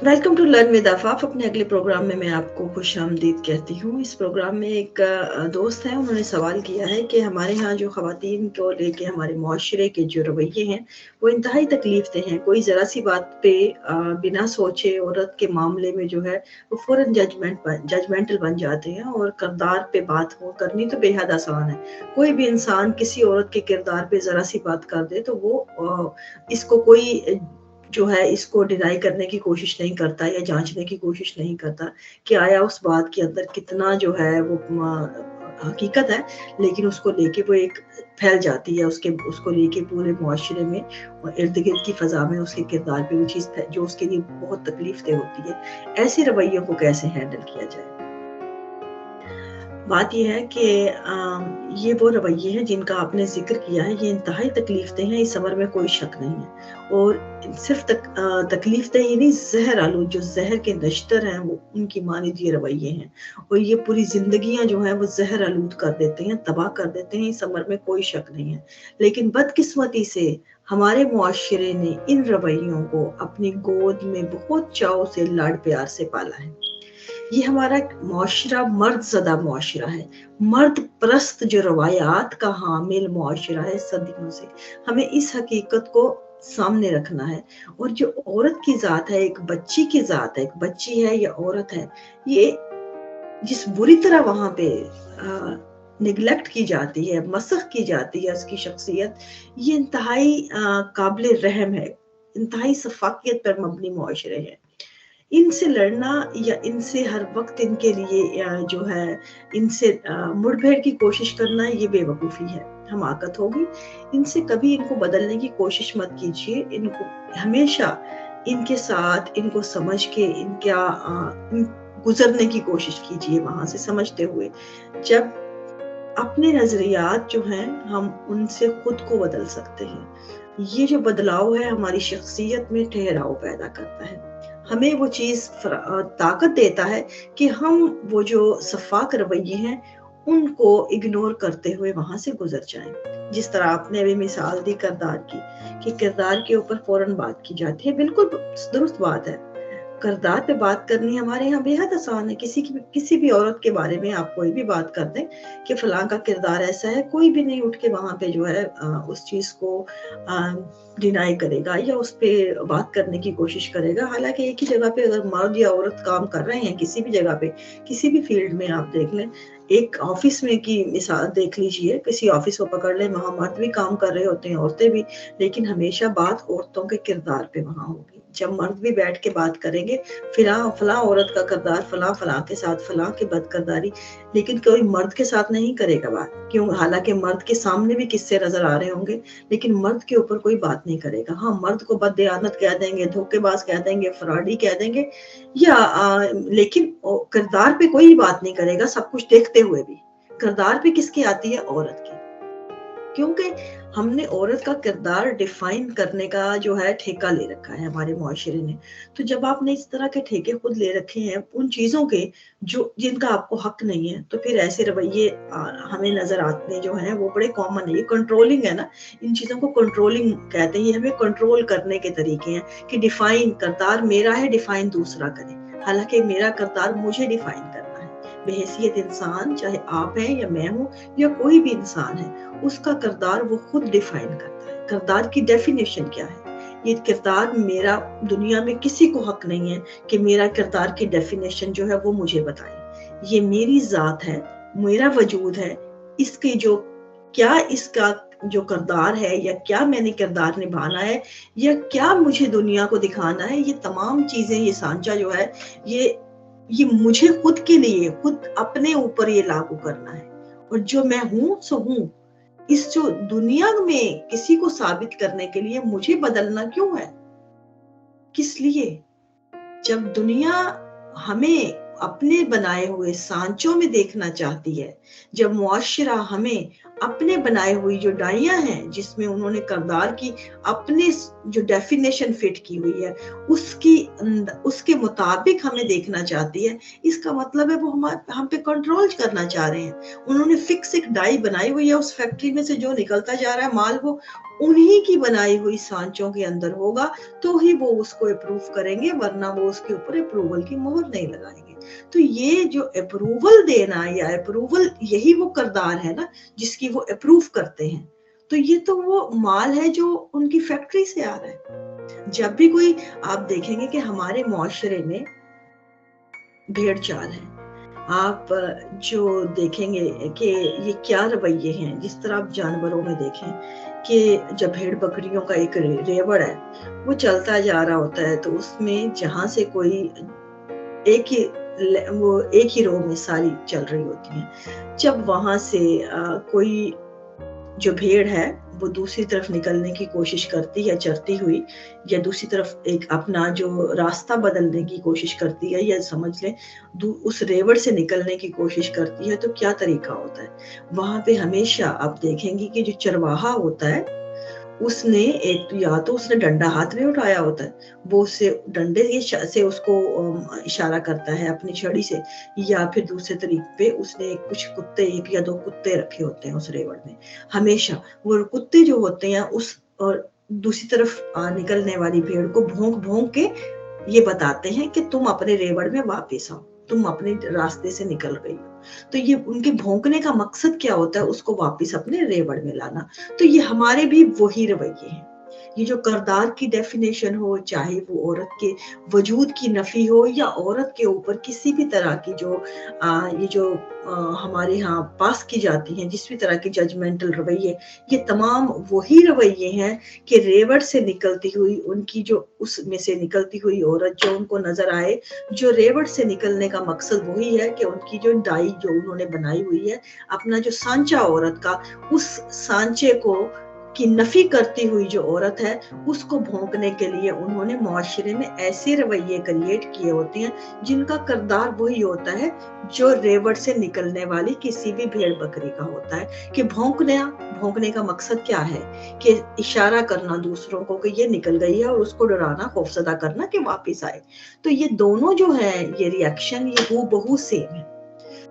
Welcome to learn with Afaf. अपने अगले programme में मैं आपको खुशामदीद कहती हूँ। इस प्रोग्राम में एक दोस्त है, उन्होंने सवाल किया है कि हमारे यहाँ जो ख़वातीन को लेके हमारे मुआशरे के जो रवैये हैं वो इंतहाई तकलीफ़देह हैं। कोई ज़रा सी बात पे बिना सोचे औरत के मामले में जो है वो फ़ौरन जजमेंटल बन जाते हैं, और किरदार पे बात हो करनी तो बेहद आसान है। कोई भी इंसान किसी औरत के किरदार पे ज़रा सी बात कर दे तो वो इसको कोई जो है इसको डिनाई करने की कोशिश नहीं करता या जांचने की कोशिश नहीं करता कि आया उस बात के अंदर कितना जो है वो हकीकत है, लेकिन उसको लेके वो एक फैल जाती है, उसको लेके पूरे मुआशरे में और इर्द गिर्द की फजा में उसके किरदार पे वो चीज़ जो उसके लिए बहुत तकलीफदेह होती है। ऐसे रवैयों को कैसे हैंडल किया जाए? बात यह है कि ये वो रवैये हैं जिनका आपने ज़िक्र किया है, ये इंतहाई तकलीफ़देह हैं, इस अमर में कोई शक नहीं है। और सिर्फ़ तकलीफ़देह ही नहीं, ज़हर आलूद जो ज़हर के नश्तर हैं वो उनकी मानिंद ये रवैये हैं, और ये पूरी ज़िंदगियाँ जो हैं वो ज़हर आलूद कर देते हैं, तबाह कर देते हैं, इस अमर में कोई शक नहीं है। लेकिन बदकिस्मती से हमारे मुआशरे ने इन रवैयों को अपनी गोद में बहुत चाव से लाड प्यार से पाला है। ये हमारा मुआशरा मर्द ज़दा मुआशरा है, मर्द परस्त जो रवायात का हामिल मुआशरा है सदियों से। हमें इस हकीकत को सामने रखना है, और जो औरत की ज़ात है, एक बच्ची की ज़ात है, एक बच्ची है या औरत है, ये जिस बुरी तरह वहाँ पे निगलेक्ट की जाती है, मसख की जाती है उसकी शख्सियत, ये इंतहाई काबिल रहम है, इंतहाई सफाकियत पर मबनी मुआशरे हैं। इनसे लड़ना या इनसे हर वक्त इनके लिए जो है इनसे मुठभेड़ की कोशिश करना, ये बेवकूफ़ी है, हमाकत होगी। इनसे कभी इनको बदलने की कोशिश मत कीजिए। इनको हमेशा इनके साथ इनको समझ के गुजरने की कोशिश कीजिए वहाँ से समझते हुए। जब अपने नज़रियात जो हैं हम उनसे खुद को बदल सकते हैं। ये जो बदलाव है हमारी शख्सियत में ठहराव पैदा करता है, हमें वो चीज़ ताकत देता है कि हम वो जो सफ़ाक रवैये हैं उनको इग्नोर करते हुए वहाँ से गुजर जाएं। जिस तरह आपने अभी मिसाल दी किरदार की, कि किरदार के ऊपर फ़ौरन बात की जाती है, बिल्कुल दुरुस्त बात है। किरदार पे बात करनी हमारे यहाँ बेहद आसान है। किसी भी औरत के बारे में आप कोई भी बात कर दें कि फलां का किरदार ऐसा है, कोई भी नहीं उठ के वहाँ पे जो है उस चीज़ को डिनाई करेगा या उस पे बात करने की कोशिश करेगा। हालांकि एक ही जगह पे अगर मर्द या औरत काम कर रहे हैं, किसी भी जगह पे, किसी भी फील्ड में आप देख लें, एक ऑफिस में की मिसाल देख लीजिए, किसी ऑफिस को पकड़ लें, वहाँ मर्द भी काम कर रहे होते हैं, औरतें भी, लेकिन हमेशा बात औरतों के किरदार पे वहाँ होगी। जब मर्द भी बैठ के बात करेंगे, फलां औरत का किरदार फलां के साथ फलां की बदकिरदारी, लेकिन कोई मर्द के साथ नहीं करेगा बात। क्यों? हालांकि मर्द के सामने भी किस्से नजर आ रहे होंगे, लेकिन मर्द के ऊपर कोई बात नहीं करेगा। हाँ, मर्द को बददियानत कह देंगे, धोखेबाज कह देंगे, फराडी कह देंगे, या लेकिन किरदार पे कोई बात नहीं करेगा। सब कुछ देखते हुए भी किरदार पे किसकी आती है? औरत की। क्योंकि हमने औरत का किरदार डिफाइन करने का जो है ठेका ले रखा है हमारे मुआशरे ने। तो जब आपने इस तरह के ठेके खुद ले रखे हैं उन चीज़ों के जो जिनका आपको हक नहीं है, तो फिर ऐसे रवैये हमें नज़र आते जो हैं वो बड़े कॉमन है। ये कंट्रोलिंग है ना, इन चीज़ों को कंट्रोलिंग कहते हैं। ये हमें कंट्रोल करने के तरीके हैं कि डिफाइन किरदार मेरा है, डिफाइन दूसरा करे। हालांकि मेरा किरदार मुझे डिफाइन करना है। बेहैसियत इंसान, चाहे आप हैं या मैं हूँ या कोई भी इंसान है, उसका किरदार वो खुद डिफाइन करता है। किरदार की डेफिनेशन क्या है? ये किरदार मेरा, दुनिया में किसी को हक नहीं है कि मेरा किरदार की डेफिनेशन जो है वो मुझे बताए। ये मेरी ज़ात है, मेरा वजूद है। इसके जो क्या इसका जो किरदार है, या क्या मैंने किरदार निभाना है, या क्या मुझे दुनिया को दिखाना है, ये तमाम चीज़ें, ये सांचा जो है, ये मुझे खुद के लिए, खुद अपने ऊपर ये लागू करना है। और जो मैं हूँ सो हूँ। इस जो दुनिया में किसी को साबित करने के लिए मुझे बदलना क्यों है? किस लिए? जब दुनिया हमें अपने बनाए हुए सांचों में देखना चाहती है, जब मुआशरा हमें अपने बनाए हुई जो डाइयां हैं जिसमें उन्होंने किरदार की अपने जो डेफिनेशन फिट की हुई है उसके मुताबिक हमें देखना चाहती है, इसका मतलब है वो हम पे कंट्रोल करना चाह रहे हैं। उन्होंने फिक्स एक डाई बनाई हुई है, उस फैक्ट्री में से जो निकलता जा रहा है माल वो उन्हीं की बनाई हुई सांचों के अंदर होगा, तो ही वो उसको अप्रूव करेंगे, वरना वो उसके ऊपर अप्रूवल की मोहर नहीं लगाएंगे। तो ये जो अप्रूवल देना या अप्रूवल, यही वो किरदार है ना जिसकी वो अप्रूव करते हैं। तो ये तो वो माल है जो उनकी फैक्ट्री से आ रहा है। जब भी कोई आप देखेंगे कि हमारे मुआशरे में भेड़ चाल है, आप जो देखेंगे कि ये क्या रवैये हैं, जिस तरह आप जानवरों में देखें कि जब भेड़ बकरियों का एक रेवड़ है वो चलता जा रहा होता है, तो उसमें जहां से कोई एक ही रो में सारी चल रही होती हैं, जब वहां से कोई जो भेड़ है वो दूसरी तरफ निकलने की कोशिश करती है चरती हुई, या दूसरी तरफ एक अपना जो रास्ता बदलने की कोशिश करती है, या समझ लें उस रेवड़ से निकलने की कोशिश करती है, तो क्या तरीका होता है वहां पे? हमेशा आप देखेंगे कि जो चरवाहा होता है उसने एक या तो उसने डंडा हाथ में उठाया होता है, वो उससे डंडे से उसको इशारा करता है अपनी छड़ी से, या फिर दूसरे तरीके पे उसने कुछ कुत्ते, एक या दो कुत्ते रखे होते हैं उस रेवड़ में। हमेशा वो कुत्ते जो होते हैं उस और दूसरी तरफ निकलने वाली भेड़ को भौंक भौंक के ये बताते हैं कि तुम अपने रेवड़ में वापस आओ, तुम अपने रास्ते से निकल गई हो। तो ये उनके भौंकने का मकसद क्या होता है? उसको वापस अपने रेवड़ में लाना। तो ये हमारे भी वही रवैये हैं। ये जो किरदार की डेफिनेशन हो, चाहे वो औरत के वजूद की नफी हो या औरत के ऊपर किसी भी तरह की जो ये जो हमारे यहाँ पास की जाती हैं जिस भी तरह के जजमेंटल रवैये, ये तमाम वही रवैये हैं कि रेवड़ से निकलती हुई उनकी जो उसमें से निकलती हुई औरत जो उनको नजर आए, जो रेवड़ से निकलने का मकसद वही है कि उनकी जो डाई जो उन्होंने बनाई हुई है, अपना जो सांचा औरत का, उस सांचे को की नफी करती हुई जो औरत है उसको भौंकने के लिए उन्होंने मुआशरे में ऐसे रवैये क्रिएट किए होते हैं जिनका किरदार वही होता है जो रेवड़ से निकलने वाली किसी भी भेड़ बकरी का होता है। कि भौंकने का मकसद क्या है? कि इशारा करना दूसरों को कि ये निकल गई है और उसको डराना, खौफजदा करना कि वापस आए। तो ये दोनों जो है ये रिएक्शन ये हूबहू सेम है।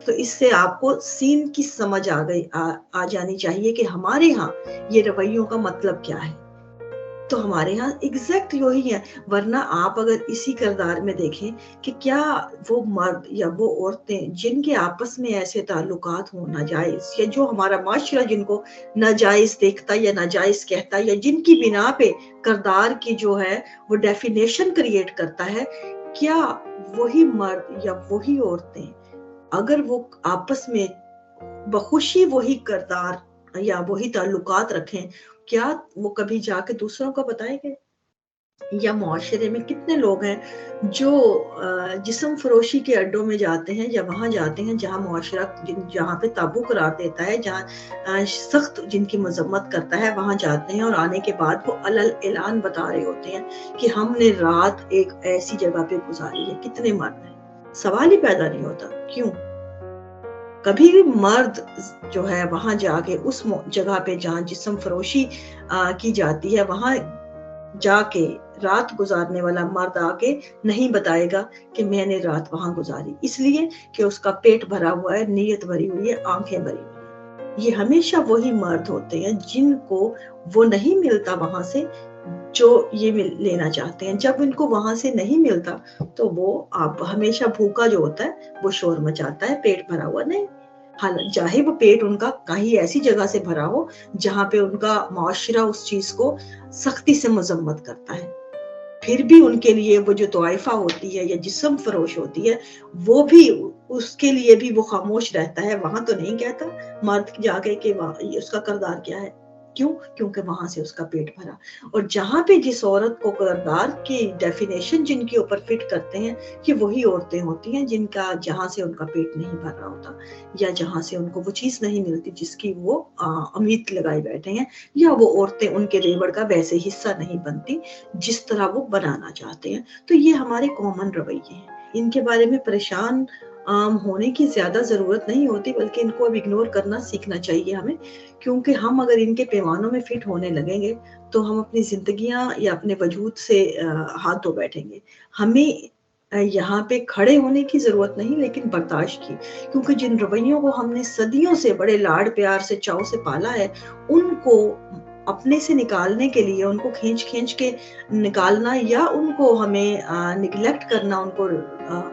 तो इससे आपको सीन की समझ आ जानी चाहिए कि हमारे यहाँ ये रवैयों का मतलब क्या है। तो हमारे यहाँ एग्जैक्ट यही है। वरना आप अगर इसी किरदार में देखें कि क्या वो मर्द या वो औरतें जिनके आपस में ऐसे ताल्लुकात हो नाजायज, या जो हमारा माशरा जिनको नाजायज देखता या नाजायज कहता, या जिनकी बिना पे किरदार की जो है वो डेफिनेशन क्रिएट करता है, क्या वही मर्द या वही औरतें अगर वो आपस में बखुशी वही किरदार या वही ताल्लुकात रखें, क्या वो कभी जाके दूसरों को बताएंगे? या मुआशरे में कितने लोग हैं जो जिस्म फरोशी के अड्डों में जाते हैं या वहां जाते हैं जहां मुआशरा जहां पे ताबू करार देता है, जहां सख्त जिनकी मजम्मत करता है, वहां जाते हैं और आने के बाद वो अलल ऐलान बता रहे होते हैं कि हमने रात एक ऐसी जगह पे गुजारी है। कितने मर्द हैं? सवाल ही पैदा नहीं होता। क्यों? कभी भी मर्द जो है वहां जाके उस जगह पे जहां जिस्म फरोशी की जाती है, वहां जाके रात गुजारने वाला मर्द आके नहीं बताएगा कि मैंने रात वहां गुजारी, इसलिए कि उसका पेट भरा हुआ है, नीयत भरी हुई है, आंखें भरी हुई है। ये हमेशा वही मर्द होते हैं जिनको वो नहीं मिलता वहां से जो ये लेना चाहते हैं। जब इनको वहां से नहीं मिलता तो वो आप हमेशा भूखा जो होता है वो शोर मचाता है, पेट भरा हुआ नहीं। हालांकि चाहे वो पेट उनका कहीं ऐसी जगह से भरा हो जहां पे उनका मुआशरा उस चीज को सख्ती से मजम्मत करता है, फिर भी उनके लिए वो जो तोइफा होती है या जिस्म फरोश होती है, वो भी उसके लिए भी वो खामोश रहता है। वहां तो नहीं कहता मर्द जाके कि उसका किरदार क्या है। क्यों? क्योंकि वहां से उसका पेट भरा। और जहां पे जिस औरत को किरदार की डेफिनेशन जिनके ऊपर फिट करते हैं, कि वही औरतें होती हैं जिनका जहां से उनका पेट नहीं भर रहा होता, या जहां से उनको वो चीज नहीं मिलती जिसकी वो उम्मीद लगाए बैठे हैं, या वो औरतें उनके रेवड़ का वैसे हिस्सा नहीं बनती जिस तरह वो बनाना चाहते हैं। तो ये हमारे कॉमन रवैये हैं। इनके बारे में परेशान होने की ज़्यादा ज़रूरत नहीं होती, बल्कि इनको अब इग्नोर करना सीखना चाहिए हमें, क्योंकि हम अगर इनके पैमानों में फिट होने लगेंगे, तो हम अपनी ज़िंदगियाँ या अपने वजूद से हाथ धो बैठेंगे। हमें यहाँ पे खड़े होने की ज़रूरत नहीं, लेकिन बर्दाश्त की, क्योंकि जिन रवैयों को हमने सदियों से बड़े लाड प्यार से चाव से पाला है, उनको अपने से निकालने के लिए, उनको खींच-खींच के निकालना या उनको हमें निग्लेक्ट करना, उनको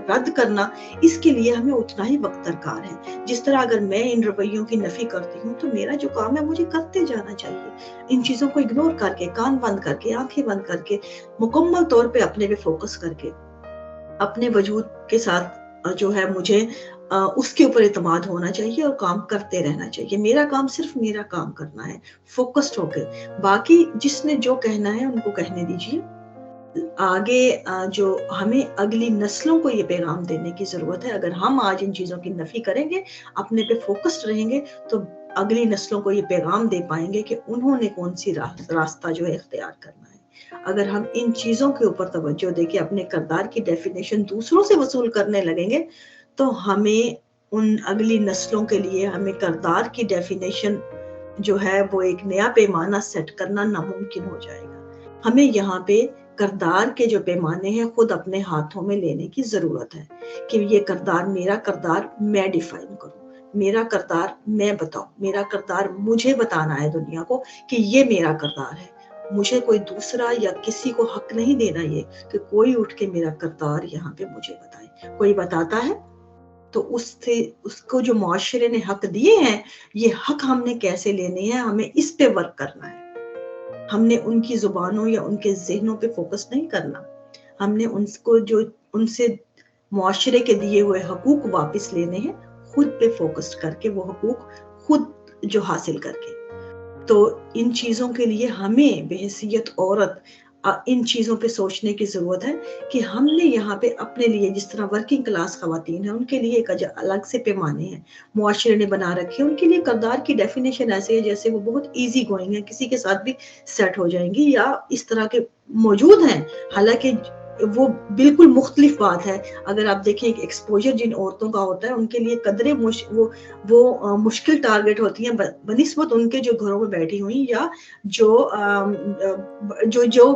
रद्द करना, इसके लिए हमें उतना ही वक़्त दरकार है। जिस तरह अगर मैं इन रवैयों की नफ़ी करती हूँ, तो मेरा जो काम है मुझे करते जाना चाहिए। इन चीज़ों को इग्नोर करके, कान बंद करके, आँखें बंद करके, मुकम्मल तौर पे अपने पे फ़ोकस करके, अपने वजूद के साथ जो है मुझे उसके ऊपर एतमाद होना चाहिए और काम करते रहना चाहिए। मेरा काम सिर्फ मेरा काम करना है, फ़ोकस्ड होके। बाकी जिसने जो कहना है उनको कहने दीजिए। आगे जो हमें अगली नस्लों को ये पैगाम देने की ज़रूरत है। अगर हम आज इन चीज़ों की नफ़ी करेंगे, अपने पे फ़ोकस्ड रहेंगे, तो अगली नस्लों को ये पैगाम दे पाएँगे कि उन्होंने कौन-सी रास्ता जो है इख्तियार करना है। अगर हम इन चीज़ों के ऊपर तवज्जो देके अपने किरदार की डेफ़िनेशन दूसरों से वसूल करने लगेंगे, तो हमें उन अगली नस्लों के लिए हमें किरदार की डेफ़िनेशन जो है वो एक नया पैमाना सेट करना नामुमकिन हो जाएगा। हमें यहाँ पे किरदार के जो पैमाने हैं खुद अपने हाथों में लेने की ज़रूरत है कि ये किरदार, मेरा किरदार मैं डिफ़ाइन करूँ, मेरा किरदार मैं बताऊँ, मेरा किरदार मुझे बताना है दुनिया को कि ये मेरा किरदार है। मुझे कोई दूसरा या किसी को हक नहीं देना ये कि कोई उठ के मेरा किरदार यहाँ पे मुझे बताए। कोई बताता है तो उससे उसको जो मुआशरे ने हक दिए हैं, ये हक हमने कैसे लेने हैं, हमें इस पे वर्क करना है। हमने उनकी ज़ुबानों या उनके ज़हनों पे फ़ोकस नहीं करना। हमने उनको जो उनसे मुआशरे के दिए हुए हकूक़ वापस लेने हैं, खुद पे फ़ोकस करके वो हकूक़ खुद जो हासिल करके। तो इन चीज़ों के लिए हमें बेहैसियत औरत इन चीज़ों पे सोचने की ज़रूरत है कि हमने यहाँ पे अपने लिए, जिस तरह वर्किंग क्लास ख़वातीन हैं, उनके लिए एक अलग से पैमाने हैं, मुआशरे ने बना रखे हैं। उनके लिए किरदार की डेफ़िनेशन ऐसे है जैसे वो बहुत ईज़ी गोइंग है, किसी के साथ भी सेट हो जाएँगी या इस तरह के मौजूद हैं। हालाँकि वो बिल्कुल मुख्तलिफ बात है। अगर आप देखिए एक एक्सपोज़र जिन औरतों का होता है, उनके लिए कदरे मुश्किल टारगेट होती हैं बनिस्बत उनके जो घरों में बैठी हुई या जो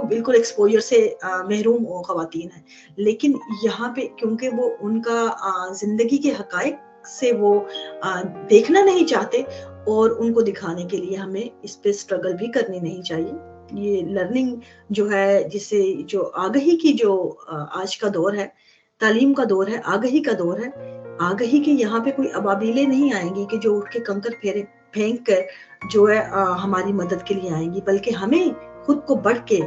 बिल्कुल एक्सपोज़र से महरूम ख़वातीन हैं। लेकिन यहाँ पे क्योंकि वो उनका ज़िंदगी के हक़ाइक़ से वो देखना नहीं चाहते, और उनको दिखाने के लिए हमें इस पे स्ट्रगल भी करनी नहीं चाहिए। ये लर्निंग जो है, जिसे जो आगाही की जो आज का दौर है, तालीम का दौर है, आगाही का दौर है। आगाही की यहाँ पे कोई अबाबिलें नहीं आएँगी कि जो उठ के कंकर फेंक कर जो है हमारी मदद के लिए आएँगी, बल्कि हमें खुद को बढ़ के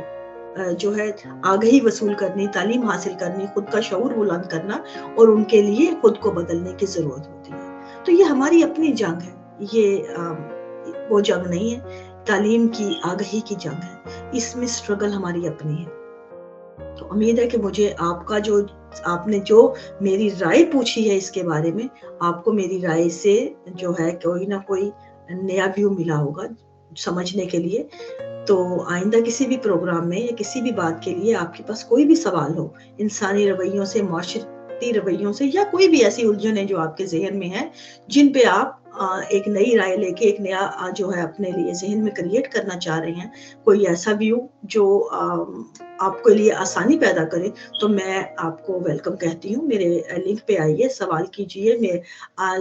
जो है आगाही वसूल करनी, तालीम हासिल करनी, खुद का शऊर बुलंद करना और उनके लिए खुद को बदलने की ज़रूरत होती है। तो ये हमारी अपनी जंग है, ये वो जंग नहीं है, तालीम की, आगाही की जंग है। इसमें स्ट्रगल हमारी अपनी है। तो उम्मीद है कि मुझे आपने जो मेरी राय पूछी है इसके बारे में, आपको मेरी राय से जो है कोई ना कोई नया व्यू मिला होगा समझने के लिए। तो आइंदा किसी भी प्रोग्राम में या किसी भी बात के लिए आपके पास कोई भी सवाल हो, इंसानी रवैयों से, माशरती रवैयों से, या कोई भी ऐसी उलझनें जो आपके ज़हन में है, जिन पे आप एक नई राय लेके एक नया जो है अपने लिए ज़हन में क्रिएट करना चाह रहे हैं, कोई ऐसा व्यू जो आपके लिए आसानी पैदा करे, तो मैं आपको वेलकम कहती हूँ। मेरे लिंक पे आइए, सवाल कीजिए। मैं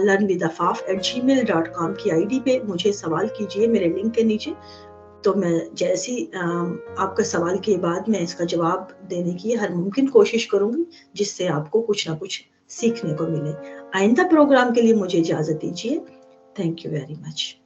learnwithafaf@gmail.com की आईडी पे मुझे सवाल कीजिए मेरे लिंक के नीचे। तो मैं जैसी आपका सवाल के बाद मैं इसका जवाब देने की हर मुमकिन कोशिश करूँगी, जिससे आपको कुछ ना कुछ सीखने को मिले। आइंदा प्रोग्राम के लिए मुझे इजाज़त दीजिए। Thank you very much.